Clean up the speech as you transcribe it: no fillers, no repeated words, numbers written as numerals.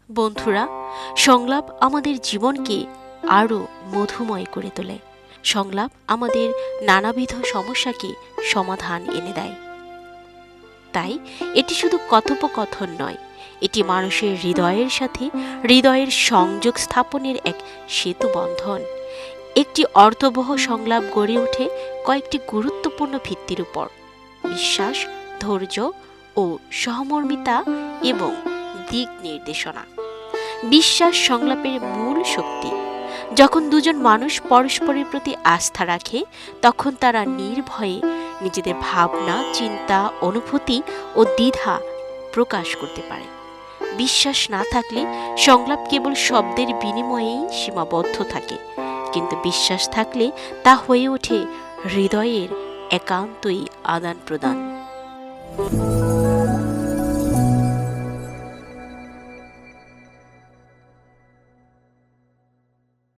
বন্ধুরা, সংলাপ আমাদের জীবনকে আরও মধুময় করে তোলে। সংলাপ আমাদের নানাবিধ সমস্যাকে সমাধান এনে দেয়। তাই এটি শুধু কথোপকথন নয়, এটি মানুষের হৃদয়ের সাথে হৃদয়ের সংযোগ স্থাপনের এক সেতু বন্ধন। একটি অর্থবহ সংলাপ গড়ে ওঠে কয়েকটি গুরুত্বপূর্ণ ভিত্তির উপর: বিশ্বাস, ধৈর্য ও সহমর্মিতা এবং দিক নির্দেশনা। বিশ্বাস সংলাপের মূল শক্তি। যখন দুজন মানুষ পরস্পরের প্রতি আস্থা রাখে, তখন তারা নির্ভয়ে নিজেদের ভাবনা, চিন্তা, অনুভূতি ও দ্বিধা প্রকাশ করতে পারে। বিশ্বাস না থাকলে সংলাপ কেবল শব্দের বিনিময়েই সীমাবদ্ধ থাকে, কিন্তু বিশ্বাস থাকলে তা হয়ে ওঠে হৃদয়ের একান্তই আদান প্রদান।